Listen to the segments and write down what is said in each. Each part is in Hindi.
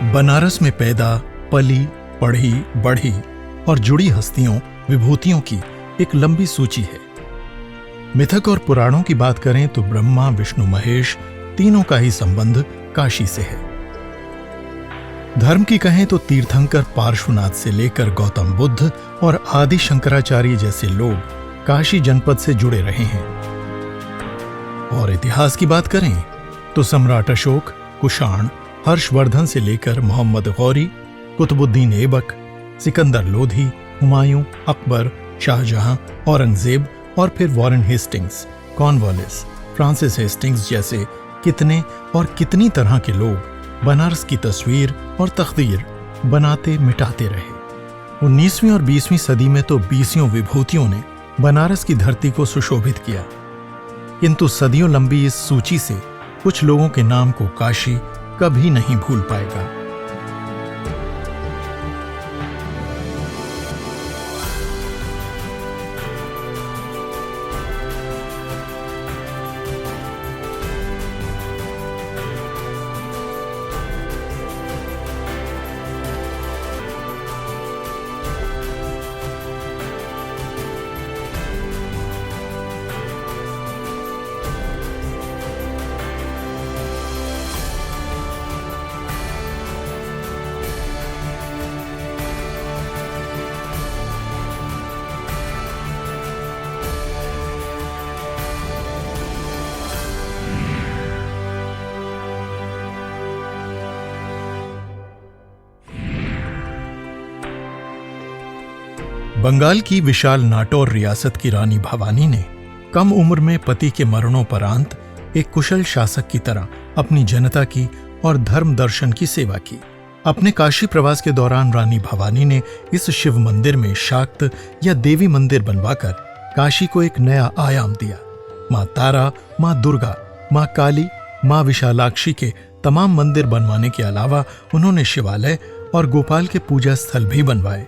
बनारस में पैदा, पली, पढ़ी, बढ़ी और जुड़ी हस्तियों, विभूतियों की एक लंबी सूची है। मिथक और पुराणों की बात करें तो ब्रह्मा, विष्णु, महेश तीनों का ही संबंध काशी से है। धर्म की कहें तो तीर्थंकर पार्श्वनाथ से लेकर गौतम बुद्ध और आदि शंकराचार्य जैसे लोग काशी जनपद से जुड़े रहे हैं। और इतिहास की बात करें तो सम्राट अशोक, कुषाण, हर्षवर्धन से लेकर मोहम्मद गौरी, कुतुबुद्दीन ऐबक, सिकंदर लोधी, हुमायूं, अकबर, शाहजहां, औरंगजेब और फिर Warren Hastings, Cornwallis, Francis Hastings जैसे कितने और कितनी तरह के लोग बनारस की तस्वीर और तकदीर बनाते मिटाते रहे। 19वीं और 20वीं सदी में तो 20 विभूतियों ने बनारस की धरती को सुशोभित किया, किंतु सदियों लंबी इस सूची से कुछ लोगों के नाम को काशी कभी नहीं भूल पाएगा। बंगाल की विशाल नाटौर रियासत की रानी भवानी ने कम उम्र में पति के मरणोपरांत एक कुशल शासक की तरह अपनी जनता की और धर्म दर्शन की सेवा की। अपने काशी प्रवास के दौरान रानी भवानी ने इस शिव मंदिर में शाक्त या देवी मंदिर बनवाकर काशी को एक नया आयाम दिया। मां तारा, मां दुर्गा, मां काली, मां विशालाक्षी के तमाम मंदिर बनवाने के अलावा उन्होंने शिवालय और गोपाल के पूजा स्थल भी बनवाए।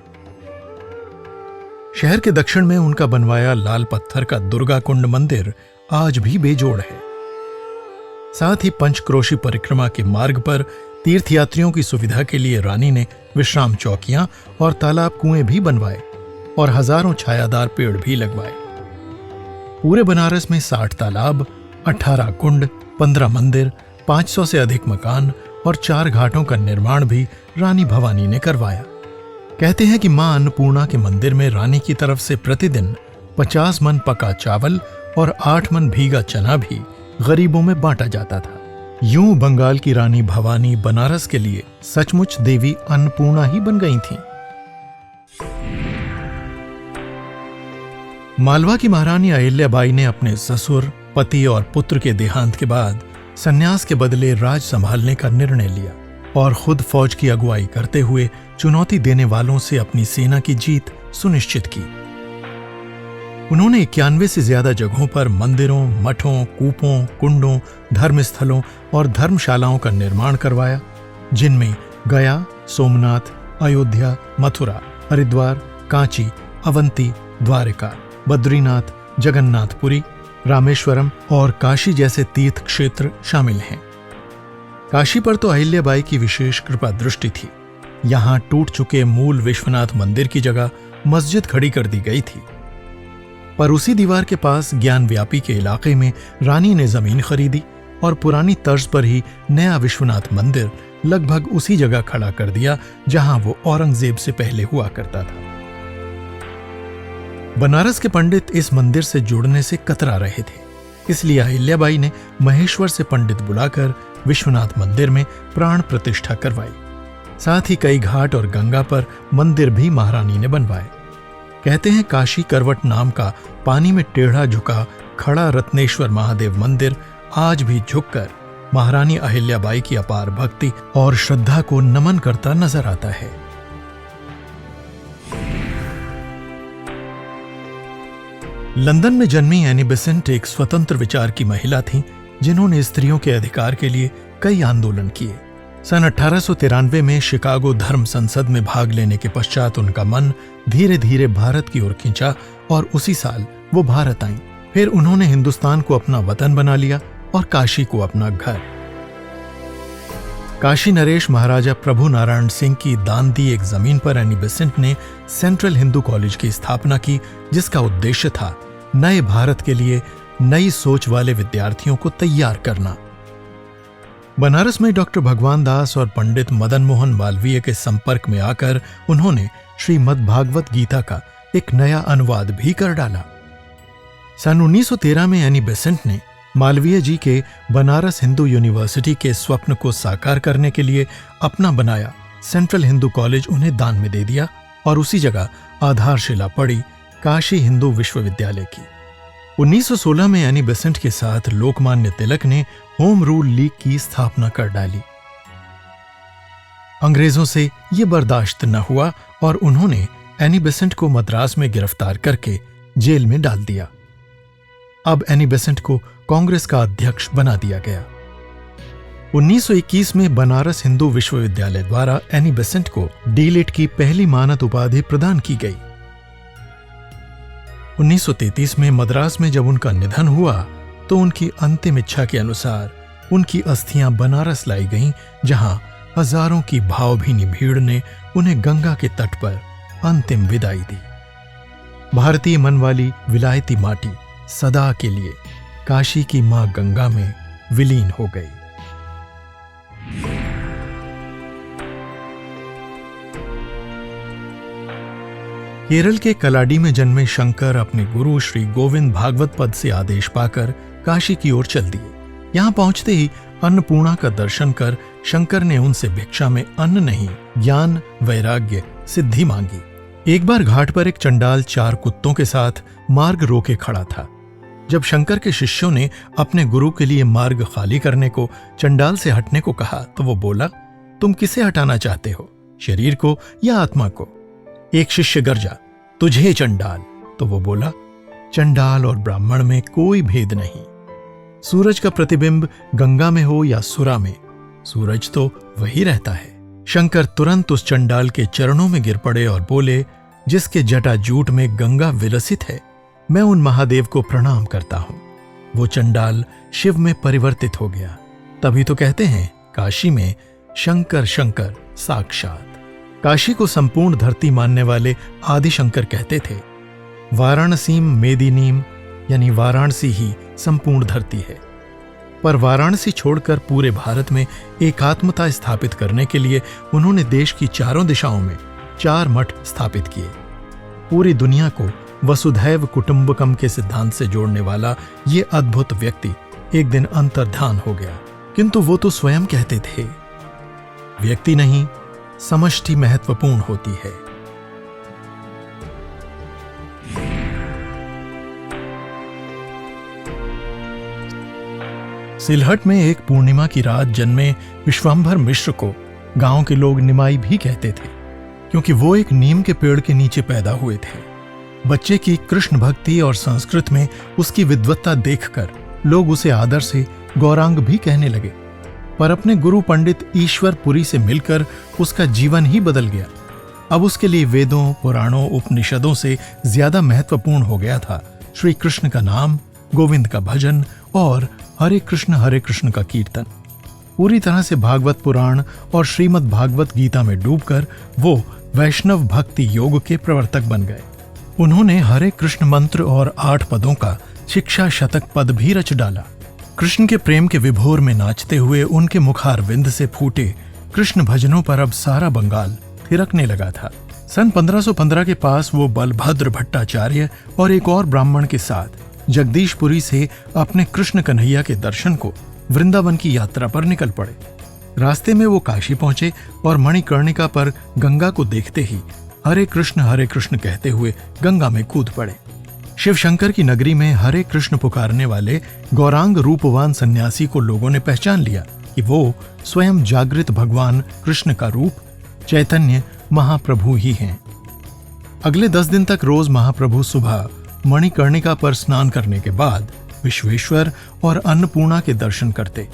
शहर के दक्षिण में उनका बनवाया लाल पत्थर का दुर्गा कुंड मंदिर आज भी बेजोड़ है। साथ ही पंचक्रोशी परिक्रमा के मार्ग पर तीर्थयात्रियों की सुविधा के लिए रानी ने विश्राम चौकियां और तालाब कुएं भी बनवाए और हजारों छायादार पेड़ भी लगवाए। पूरे बनारस में 60 तालाब, 18 कुंड, 15 मंदिर, 500 से अधिक मकान और 4 घाटों का निर्माण भी रानी भवानी ने करवाया। कहते हैं कि मां अन्नपूर्णा के मंदिर में रानी की तरफ से प्रतिदिन 50 मन पका चावल और 8 मन भीगा चना भी गरीबों में बांटा जाता था। यूं बंगाल की रानी भवानी बनारस के लिए सचमुच देवी अन्नपूर्णा ही बन गई थीं। मालवा की महारानी अहिल्याबाई ने अपने ससुर, पति और पुत्र के देहांत के बाद संन्यास के बदले राज संभालने का निर्णय लिया और खुद फौज की अगुवाई करते हुए चुनौती देने वालों से अपनी सेना की जीत सुनिश्चित की। उन्होंने 91 से ज्यादा जगहों पर मंदिरों, मठों, कूपों, कुंडों, धर्मस्थलों और धर्मशालाओं का निर्माण करवाया, जिनमें गया, सोमनाथ, अयोध्या, मथुरा, हरिद्वार, कांची, अवंती, द्वारिका, बद्रीनाथ, जगन्नाथपुरी, रामेश्वरम और काशी जैसे तीर्थ क्षेत्र शामिल हैं। काशी पर तो अहिल्याबाई की विशेष कृपा दृष्टि थी। यहां टूट चुके मूल विश्वनाथ मंदिर की जगह मस्जिद खड़ी कर दी गई थी, पर उसी दीवार के पास ज्ञानव्यापी के इलाके में रानी ने जमीन खरीदी और पुरानी तर्ज पर ही नया विश्वनाथ मंदिर लगभग उसी जगह खड़ा कर दिया जहां वो औरंगजेब से पहले हुआ करता था। बनारस के पंडित इस मंदिर से जुड़ने से कतरा रहे थे, इसलिए अहिल्याबाई ने महेश्वर से पंडित बुलाकर विश्वनाथ मंदिर में प्राण प्रतिष्ठा करवाई। साथ ही कई घाट और गंगा पर मंदिर भी महारानी ने बनवाए। कहते हैं काशी करवट नाम का पानी में टेढ़ा झुका खड़ा रत्नेश्वर महादेव मंदिर आज भी झुककर महारानी अहिल्याबाई की अपार भक्ति और श्रद्धा को नमन करता नजर आता है। लंदन में जन्मी एनी बेसेंट एक स्वतंत्र विचार की महिला थीं, जिन्होंने स्त्रियों के अधिकार के लिए कई आंदोलन किए। सन 1893 में शिकागो धर्म संसद में भाग लेने के पश्चात उनका मन धीरे धीरे भारत की ओर खिंचा और उसी साल वो भारत आईं। फिर उन्होंने हिंदुस्तान को अपना वतन बना लिया और काशी को अपना घर। काशी नरेश महाराजा प्रभु नारायण सिंह की दान दी एक जमीन पर एनी बेसेंट ने सेंट्रल हिंदू कॉलेज की स्थापना की, जिसका उद्देश्य था नए भारत के लिए नई सोच वाले विद्यार्थियों को तैयार करना। बनारस में डॉक्टर भगवान दास और पंडित मदन मोहन मालवीय के संपर्क में आकर उन्होंने श्रीमद् भागवत गीता का एक नया अनुवाद भी कर डाला। सन 1913 में एनी बेसेंट ने मालवीय जी के बनारस हिंदू यूनिवर्सिटी के स्वप्न को साकार करने के लिए अपना बनाया सेंट्रल हिंदू कॉलेज उन्हें दान में दे दिया और उसी जगह आधारशिला पड़ी काशी हिंदू विश्वविद्यालय की। 1916 में एनी बेसेंट के साथ लोकमान्य तिलक ने होम रूल लीग की स्थापना कर डाली। अंग्रेजों से यह बर्दाश्त न हुआ और उन्होंने एनी बेसेंट को मद्रास में गिरफ्तार करके जेल में डाल दिया। अब एनी बेसेंट को कांग्रेस का अध्यक्ष बना दिया गया। 1921 में बनारस हिंदू विश्वविद्यालय द्वारा एनी बेसेंट को डीलिट की पहली मानद उपाधि प्रदान की गई। 1933 में मद्रास में जब उनका निधन हुआ तो उनकी अंतिम इच्छा के अनुसार उनकी अस्थियां बनारस लाई गईं, जहां हजारों की भावभीनी भीड़ ने उन्हें गंगा के तट पर अंतिम विदाई दी। भारतीय मन वाली विलायती माटी सदा के लिए काशी की मां गंगा में विलीन हो गई। केरल के कलाडी में जन्मे शंकर अपने गुरु श्री गोविंद भागवत पद से आदेश पाकर काशी की ओर चल दिए। यहां पहुंचते ही अन्नपूर्णा का दर्शन कर शंकर ने उनसे भिक्षा में अन्न नहीं, ज्ञान, वैराग्य, सिद्धि मांगी। एक बार घाट पर एक चंडाल 4 कुत्तों के साथ मार्ग रोके खड़ा था। जब शंकर के शिष्यों ने अपने गुरु के लिए मार्ग खाली करने को चंडाल से हटने को कहा तो वो बोला, तुम किसे हटाना चाहते हो, शरीर को या आत्मा को? एक शिष्य गरजा, तुझे चंडाल। तो वो बोला, चंडाल और ब्राह्मण में कोई भेद नहीं। सूरज का प्रतिबिंब गंगा में हो या सुरा में, सूरज तो वही रहता है। शंकर तुरंत उस चंडाल के चरणों में गिर पड़े और बोले, जिसके जटाजूट में गंगा विलसित है, मैं उन महादेव को प्रणाम करता हूं। वो चंडाल शिव में परिवर्तित हो गया। तभी तो कहते हैं काशी में शंकर शंकर साक्षात। काशी को संपूर्ण धरती मानने वाले आदि शंकर कहते थे, वाराणसीम मेदिनीम, यानी वाराणसी ही संपूर्ण धरती है। पर वाराणसी छोड़कर पूरे भारत में एकात्मता स्थापित करने के लिए उन्होंने देश की चारों दिशाओं में 4 मठ स्थापित किए। पूरी दुनिया को वसुधैव कुटुंबकम के सिद्धांत से जोड़ने वाला ये अद्भुत व्यक्ति एक दिन अंतर्धान हो गया। किंतु वो तो स्वयं कहते थे, व्यक्ति नहीं, समष्टि महत्वपूर्ण होती है। सिलहट में एक पूर्णिमा की रात जन्मे विश्वंभर मिश्र को गांव के लोग निमाई भी कहते थे, क्योंकि वो एक नीम के पेड़ के नीचे पैदा हुए थे। बच्चे की कृष्ण भक्ति और संस्कृत में उसकी विद्वत्ता देखकर लोग उसे आदर से गौरांग भी कहने लगे। पर अपने गुरु पंडित ईश्वरपुरी से मिलकर उसका जीवन ही बदल गया। अब उसके लिए वेदों, पुराणों, उपनिषदों से ज्यादा महत्वपूर्ण हो गया था श्री कृष्ण का नाम, गोविंद का भजन और हरे कृष्ण का कीर्तन। पूरी तरह से भागवत पुराण और श्रीमद् भागवत गीता में डूबकर वो वैष्णव भक्ति योग के प्रवर्तक बन गए। उन्होंने हरे कृष्ण मंत्र और 8 पदों का शिक्षा शतक पद भी रच डाला। कृष्ण के प्रेम के विभोर में नाचते हुए उनके मुखारविंद से फूटे कृष्ण भजनों पर अब सारा बंगाल थिरकने लगा था। सन 1515 के पास वो बलभद्र भट्टाचार्य और एक और ब्राह्मण के साथ जगदीशपुरी से अपने कृष्ण कन्हैया के दर्शन को वृंदावन की यात्रा पर निकल पड़े। रास्ते में वो काशी पहुंचे और मणिकर्णिका पर गंगा को देखते ही हरे कृष्ण कहते हुए गंगा में कूद पड़े। शिव शंकर की नगरी में हरे कृष्ण पुकारने वाले गौरांग रूपवान सन्यासी को लोगों ने पहचान लिया कि वो स्वयं जागृत भगवान कृष्ण का रूप चैतन्य महाप्रभु ही हैं। अगले 10 दिन तक रोज महाप्रभु सुबह मणिकर्णिका पर स्नान करने के बाद विश्वेश्वर और अन्नपूर्णा के दर्शन करते,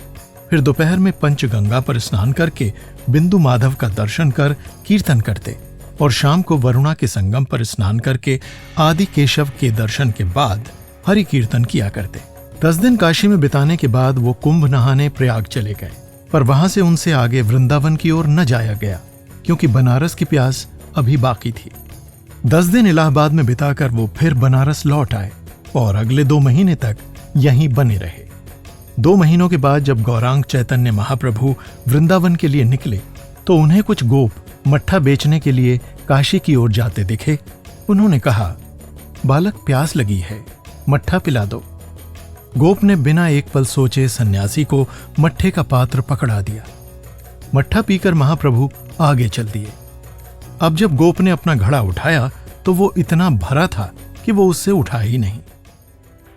फिर दोपहर में पंचगंगा पर स्नान करके बिंदु माधव का दर्शन कर कीर्तन करते और शाम को वरुणा के संगम पर स्नान करके आदि केशव के दर्शन के बाद हरि कीर्तन किया करते। 10 दिन काशी में बिताने के बाद वो कुंभ नहाने प्रयाग चले गए। पर वहां से उनसे आगे वृंदावन की ओर न जाया गया, क्योंकि बनारस की प्यास अभी बाकी थी। 10 दिन इलाहाबाद में बिताकर वो फिर बनारस लौट आए और अगले 2 महीने तक यहीं बने रहे। 2 महीनों के बाद जब गौरांग चैतन्य महाप्रभु वृंदावन के लिए निकले तो उन्हें कुछ गोप मट्ठा बेचने के लिए काशी की ओर जाते दिखे। उन्होंने कहा, बालक प्यास लगी है, मट्ठा पिला दो। गोप ने बिना एक पल सोचे सन्यासी को मट्ठे का पात्र पकड़ा दिया। मट्ठा पीकर महाप्रभु आगे चल दिए। अब जब गोप ने अपना घड़ा उठाया तो वो इतना भरा था कि वो उससे उठा ही नहीं।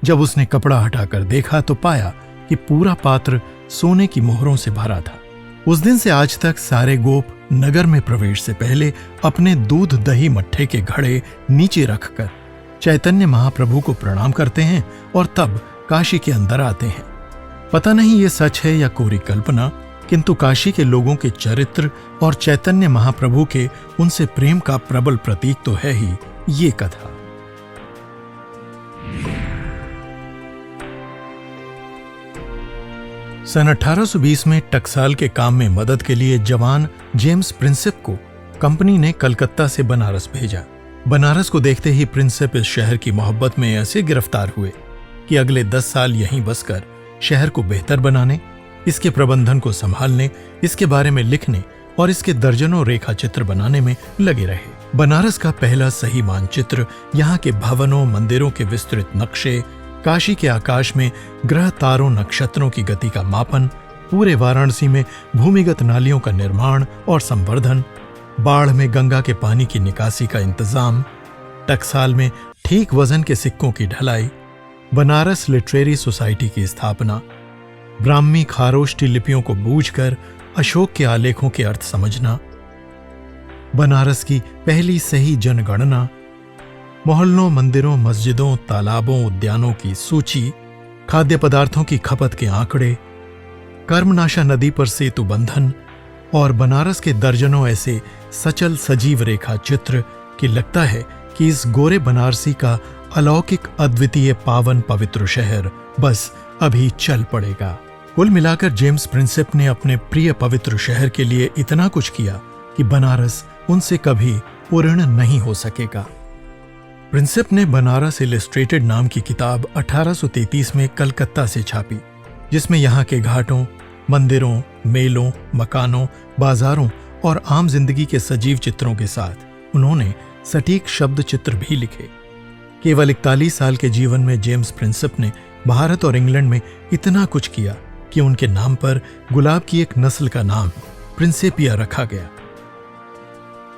जब उसने कपड़ा हटाकर देखा तो पाया कि पूरा पात्र सोने की मोहरों से भरा था। उस दिन से आज तक सारे गोप नगर में प्रवेश से पहले अपने दूध दही मट्ठे के घड़े नीचे रखकर चैतन्य महाप्रभु को प्रणाम करते हैं और तब काशी के अंदर आते हैं। पता नहीं ये सच है या कोरी कल्पना, किंतु काशी के लोगों के चरित्र और चैतन्य महाप्रभु के उनसे प्रेम का प्रबल प्रतीक तो है ही ये कथा। सन 1820 में टकसाल के काम में मदद के लिए जवान जेम्स प्रिंसेप को कंपनी ने कलकत्ता से बनारस भेजा। बनारस को देखते ही प्रिंसेप इस शहर की मोहब्बत में ऐसे गिरफ्तार हुए कि अगले 10 साल यहीं बसकर शहर को बेहतर बनाने, इसके प्रबंधन को संभालने, इसके बारे में लिखने और इसके दर्जनों रेखा चित्र बनाने में लगे रहे। बनारस का पहला सही मानचित्र, यहाँ के भवनों मंदिरों के विस्तृत नक्शे, काशी के आकाश में ग्रह तारों नक्षत्रों की गति का मापन, पूरे वाराणसी में भूमिगत नालियों का निर्माण और संवर्धन, बाढ़ में गंगा के पानी की निकासी का इंतजाम, टकसाल में ठीक वजन के सिक्कों की ढलाई, बनारस लिटरेरी सोसाइटी की स्थापना, ब्राह्मी खारोष्टी लिपियों को बूझकर अशोक के आलेखों के अर्थ समझना, बनारस की पहली सही जनगणना, मोहल्लों मंदिरों मस्जिदों तालाबों उद्यानों की सूची, खाद्य पदार्थों की खपत के आंकड़े, कर्मनाशा नदी पर सेतु बंधन और बनारस के दर्जनों ऐसे सचल सजीव रेखा चित्र कि लगता है कि इस गोरे बनारसी का अलौकिक अद्वितीय पावन पवित्र शहर बस अभी चल पड़ेगा। कुल मिलाकर जेम्स प्रिंसेप ने अपने प्रिय पवित्र शहर के लिए इतना कुछ किया कि बनारस उनसे कभी पूर्ण नहीं हो सकेगा। प्रिंसेप ने बनारस इलस्ट्रेटेड नाम की किताब 1833 में कलकत्ता से छापी, जिसमें यहाँ के घाटों, मंदिरों, मेलों, मकानों, बाजारों और आम जिंदगी के सजीव चित्रों के साथ उन्होंने सटीक शब्द चित्र भी लिखे। केवल 41 साल के जीवन में जेम्स प्रिंसेप ने भारत और इंग्लैंड में इतना कुछ किया कि उनके नाम पर गुलाब की एक नस्ल का नाम प्रिंसेपिया रखा गया।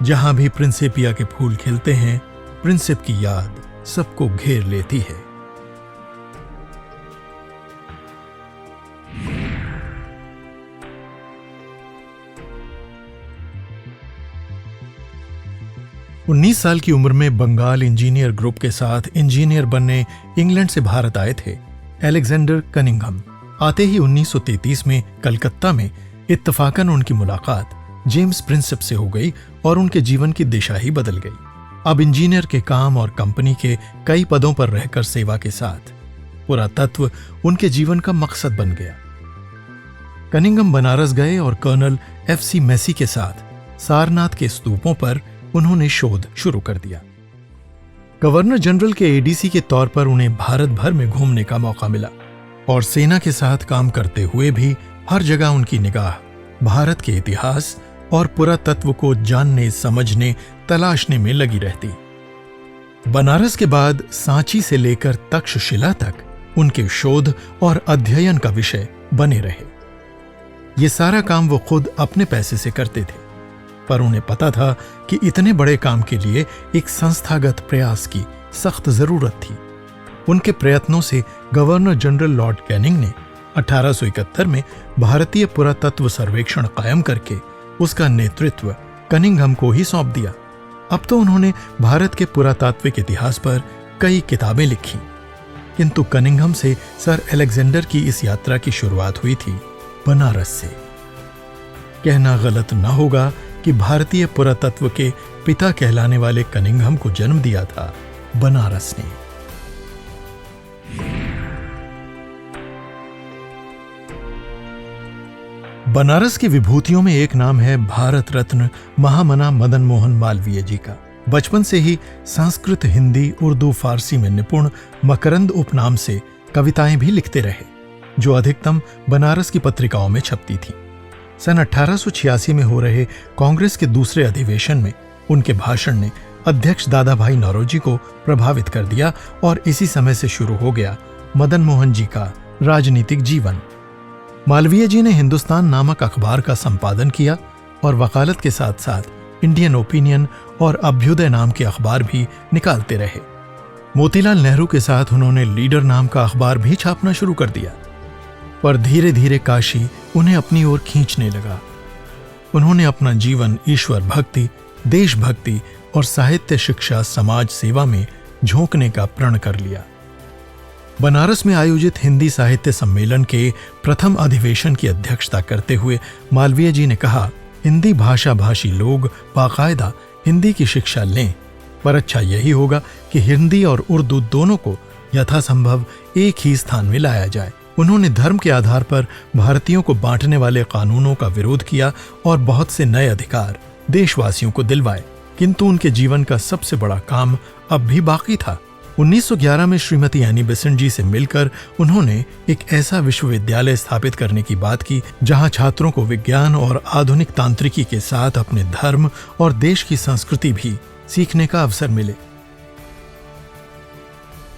जहां भी प्रिंसेपिया के फूल खिलते हैं, प्रिंसेप की याद सबको घेर लेती है। उन्नीस साल की उम्र में बंगाल इंजीनियर ग्रुप के साथ इंजीनियर बनने इंग्लैंड से भारत आए थे अलेक्जेंडर कनिंघम। आते ही 1933 में कलकत्ता में इत्तफाकन उनकी मुलाकात जेम्स प्रिंसेप से हो गई और उनके जीवन की दिशा ही बदल गई। अब इंजीनियर के काम और कंपनी के कई पदों पर रहकर सेवा के साथ पुरातत्व उनके जीवन का मकसद बन गया। कनिंघम बनारस गए और कर्नल FC मैसी के साथ सारनाथ के स्तूपों पर उन्होंने शोध शुरू कर दिया। गवर्नर जनरल के ADC के तौर पर उन्हें भारत भर में घूमने का मौका मिला और सेना के साथ काम करते हुए भी हर जगह उनकी निगाह भारत के इतिहास और पुरातत्व को जानने समझने तलाशने में लगी रहती। बनारस के बाद सांची से लेकर तक्षशिला तक उनके शोध और अध्ययन का विषय बने रहे। ये सारा काम वो खुद अपने पैसे से करते थे, पर उन्हें पता था कि इतने बड़े काम के लिए एक संस्थागत प्रयास की सख्त जरूरत थी। उनके प्रयत्नों से गवर्नर जनरल लॉर्ड कैनिंग ने 1871 में भारतीय पुरातत्व सर्वेक्षण कायम करके उसका नेतृत्व कनिंघम को ही सौंप दिया। अब तो उन्होंने भारत के पुरातात्विक इतिहास पर कई किताबें लिखी, किंतु कनिंघम से सर अलेक्जेंडर की इस यात्रा की शुरुआत हुई थी बनारस से। कहना गलत न होगा कि भारतीय पुरातत्व के पिता कहलाने वाले कनिंघम को जन्म दिया था बनारस ने। बनारस की विभूतियों में एक नाम है भारत रत्न महामना मदन मोहन मालवीय जी का। बचपन से ही संस्कृत, हिंदी, उर्दू, फारसी में निपुण मकरंद उपनाम से कविताएं भी लिखते रहे, जो अधिकतम बनारस की पत्रिकाओं में छपती थीं। सन 1886 में हो रहे कांग्रेस के दूसरे अधिवेशन में उनके भाषण ने अध्यक्ष दादा भाई नौरोजी को प्रभावित कर दिया और इसी समय से शुरू हो गया मदन मोहन जी का राजनीतिक जीवन। मालवीय जी ने हिंदुस्तान नामक अखबार का संपादन किया और वकालत के साथ साथ इंडियन ओपिनियन और अभ्युदय नाम के अखबार भी निकालते रहे। मोतीलाल नेहरू के साथ उन्होंने लीडर नाम का अखबार भी छापना शुरू कर दिया, पर धीरे धीरे काशी उन्हें अपनी ओर खींचने लगा। उन्होंने अपना जीवन ईश्वर भक्ति, देशभक्ति और साहित्य, शिक्षा, समाज सेवा में झोंकने का प्रण कर लिया। बनारस में आयोजित हिंदी साहित्य सम्मेलन के प्रथम अधिवेशन की अध्यक्षता करते हुए मालवीय जी ने कहा, हिंदी भाषा भाषी लोग बाकायदा हिंदी की शिक्षा लें, पर अच्छा यही होगा कि हिंदी और उर्दू दोनों को यथासंभव एक ही स्थान में लाया जाए। उन्होंने धर्म के आधार पर भारतीयों को बांटने वाले कानूनों का विरोध किया और बहुत से नए अधिकार देशवासियों को दिलवाए, किंतु उनके जीवन का सबसे बड़ा काम अब भी बाकी था। 1911 में श्रीमती एनी बेसेंट जी से मिलकर उन्होंने एक ऐसा विश्वविद्यालय स्थापित करने की बात की जहां छात्रों को विज्ञान और आधुनिक तांत्रिकी के साथ अपने धर्म और देश की संस्कृति भी सीखने का अवसर मिले।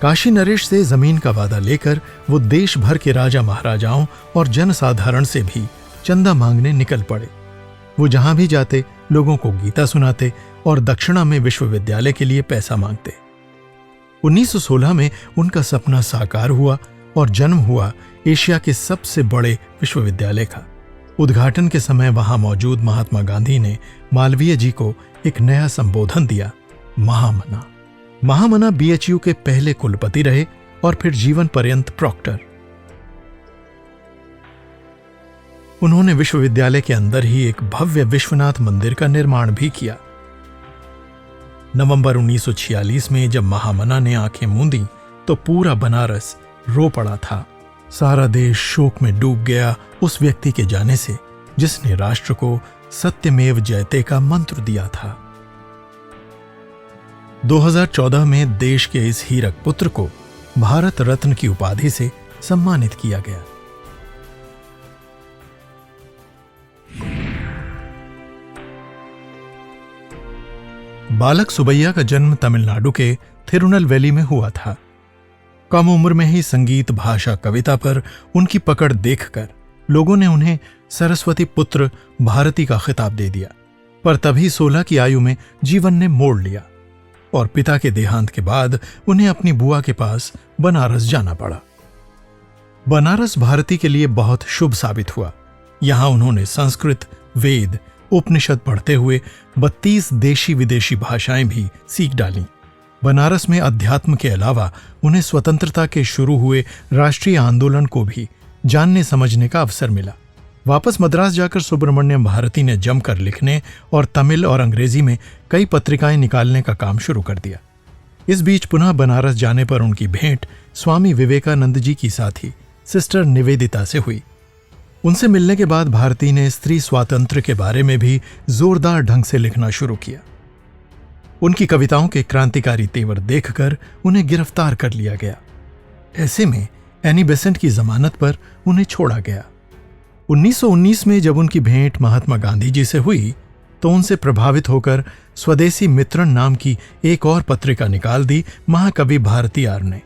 काशी नरेश से जमीन का वादा लेकर वो देश भर के राजा महाराजाओं और जनसाधारण से भी चंदा मांगने निकल पड़े। वो जहां भी जाते लोगों को गीता सुनाते और दक्षिणा में विश्वविद्यालय के लिए पैसा मांगते। 1916 में उनका सपना साकार हुआ और जन्म हुआ एशिया के सबसे बड़े विश्वविद्यालय का। उद्घाटन के समय वहां मौजूद महात्मा गांधी ने मालवीय जी को एक नया संबोधन दिया, महामना। महामना बीएचयू के पहले कुलपति रहे और फिर जीवन पर्यंत प्रॉक्टर। उन्होंने विश्वविद्यालय के अंदर ही एक भव्य विश्वनाथ मंदिर का निर्माण भी किया। नवंबर 1946 में जब महामना ने आंखें मूंदी तो पूरा बनारस रो पड़ा था। सारा देश शोक में डूब गया उस व्यक्ति के जाने से जिसने राष्ट्र को सत्यमेव जयते का मंत्र दिया था। 2014 में देश के इस हीरक पुत्र को भारत रत्न की उपाधि से सम्मानित किया गया। बालक सुबैया का जन्म तमिलनाडु के थिरुनेलवेली में हुआ था। कम उम्र में ही संगीत, भाषा, कविता पर उनकी पकड़ देखकर लोगों ने उन्हें सरस्वती पुत्र भारती का खिताब दे दिया। पर तभी 16 की आयु में जीवन ने मोड़ लिया और पिता के देहांत के बाद उन्हें अपनी बुआ के पास बनारस जाना पड़ा। बनारस भारती के लिए बहुत शुभ साबित हुआ। यहां उन्होंने संस्कृत, वेद, उपनिषद पढ़ते हुए 32 देशी विदेशी भाषाएं भी सीख डालीं। बनारस में अध्यात्म के अलावा उन्हें स्वतंत्रता के शुरू हुए राष्ट्रीय आंदोलन को भी जानने समझने का अवसर मिला। वापस मद्रास जाकर सुब्रमण्यम भारती ने जमकर लिखने और तमिल और अंग्रेजी में कई पत्रिकाएं निकालने का काम शुरू कर दिया। इस बीच पुनः बनारस जाने पर उनकी भेंट स्वामी विवेकानंद जी की साथी सिस्टर निवेदिता से हुई। उनसे मिलने के बाद भारती ने स्त्री स्वातंत्र्य के बारे में भी जोरदार ढंग से लिखना शुरू किया। उनकी कविताओं के क्रांतिकारी तेवर देखकर उन्हें गिरफ्तार कर लिया गया। ऐसे में एनी बेसेंट की जमानत पर उन्हें छोड़ा गया। 1919 में जब उनकी भेंट महात्मा गांधी जी से हुई तो उनसे प्रभावित होकर स्वदेशी मित्रण नाम की एक और पत्रिका निकाल दी महाकवि भारतीयार ने।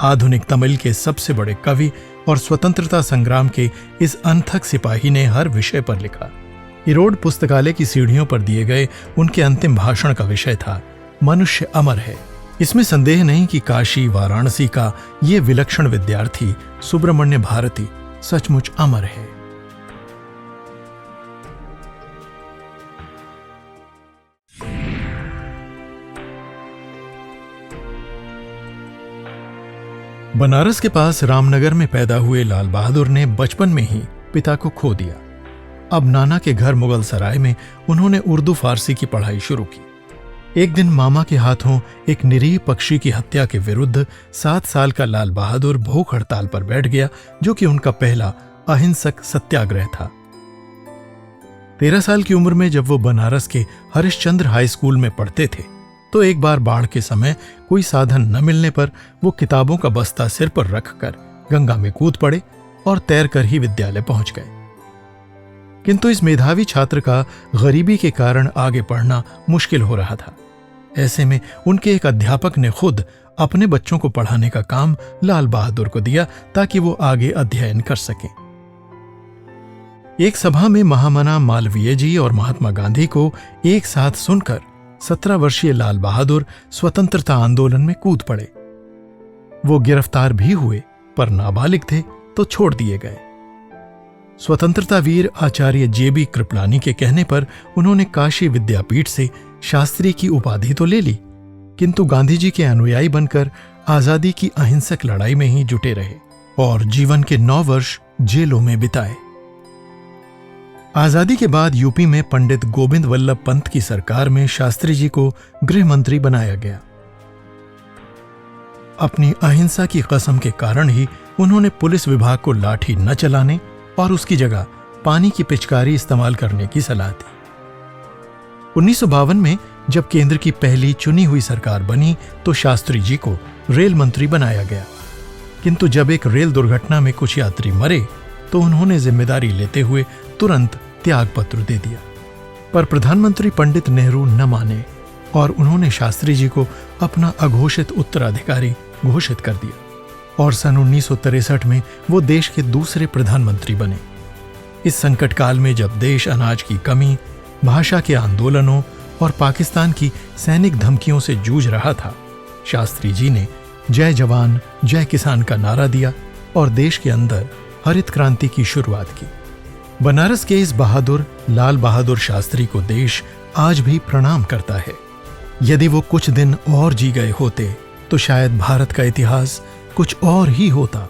आधुनिक तमिल के सबसे बड़े कवि और स्वतंत्रता संग्राम के इस अनथक सिपाही ने हर विषय पर लिखा। इरोड पुस्तकालय की सीढ़ियों पर दिए गए उनके अंतिम भाषण का विषय था, मनुष्य अमर है। इसमें संदेह नहीं कि काशी वाराणसी का ये विलक्षण विद्यार्थी सुब्रमण्य भारती सचमुच अमर है। बनारस के पास रामनगर में पैदा हुए लाल बहादुर ने बचपन में ही पिता को खो दिया। अब नाना के घर मुगल सराय में उन्होंने उर्दू फारसी की पढ़ाई शुरू की। एक दिन मामा के हाथों एक निरीह पक्षी की हत्या के विरुद्ध 7 साल का लाल बहादुर भूख हड़ताल पर बैठ गया, जो कि उनका पहला अहिंसक सत्याग्रह था। 13 साल की उम्र में जब वो बनारस के हरिश्चंद्र हाई स्कूल में पढ़ते थे तो एक बार बाढ़ के समय कोई साधन न मिलने पर वो किताबों का बस्ता सिर पर रखकर गंगा में कूद पड़े और तैरकर ही विद्यालय पहुंच गए। किंतु इस मेधावी छात्र का गरीबी के कारण आगे पढ़ना मुश्किल हो रहा था। ऐसे में उनके एक अध्यापक ने खुद अपने बच्चों को पढ़ाने का काम लाल बहादुर को दिया ताकि वो आगे अध्ययन कर सकें। एक सभा में महामना मालवीय जी और महात्मा गांधी को एक साथ सुनकर 17 वर्षीय लाल बहादुर स्वतंत्रता आंदोलन में कूद पड़े। वो गिरफ्तार भी हुए पर नाबालिग थे तो छोड़ दिए गए। स्वतंत्रता वीर आचार्य जेबी कृपलानी के कहने पर उन्होंने काशी विद्यापीठ से शास्त्री की उपाधि तो ले ली, किंतु गांधी जी के अनुयायी बनकर आजादी की अहिंसक लड़ाई में ही जुटे रहे और जीवन के 9 वर्ष जेलों में बिताए। आजादी के बाद यूपी में पंडित गोविंद वल्लभ पंत की सरकार में शास्त्री जी को गृह मंत्री बनाया गया। अपनी अहिंसा की कसम के कारण ही उन्होंने पुलिस विभाग को लाठी न चलाने और उसकी जगह पानी की पिचकारी इस्तेमाल करने की सलाह दी। 1952 में जब केंद्र की पहली चुनी हुई सरकार बनी तो शास्त्री जी को रेल मंत्री बनाया गया, किंतु जब एक रेल दुर्घटना में कुछ यात्री मरे तो उन्होंने जिम्मेदारी लेते हुए तुरंत त्यागपत्र दे दिया। पर प्रधानमंत्री पंडित नेहरू न माने और उन्होंने शास्त्री जी को अपना अघोषित उत्तराधिकारी घोषित कर दिया और सन 1963 में वो देश के दूसरे प्रधानमंत्री बने। इस संकट काल में जब देश अनाज की कमी, भाषा के आंदोलनों और पाकिस्तान की सैनिक धमकियों से जूझ रहा था, शास्त्री जी ने जय जवान जय किसान का नारा दिया और देश के अंदर हरित क्रांति की शुरुआत की। बनारस के इस बहादुर लाल बहादुर शास्त्री को देश आज भी प्रणाम करता है। यदि वो कुछ दिन और जी गए होते तो शायद भारत का इतिहास कुछ और ही होता।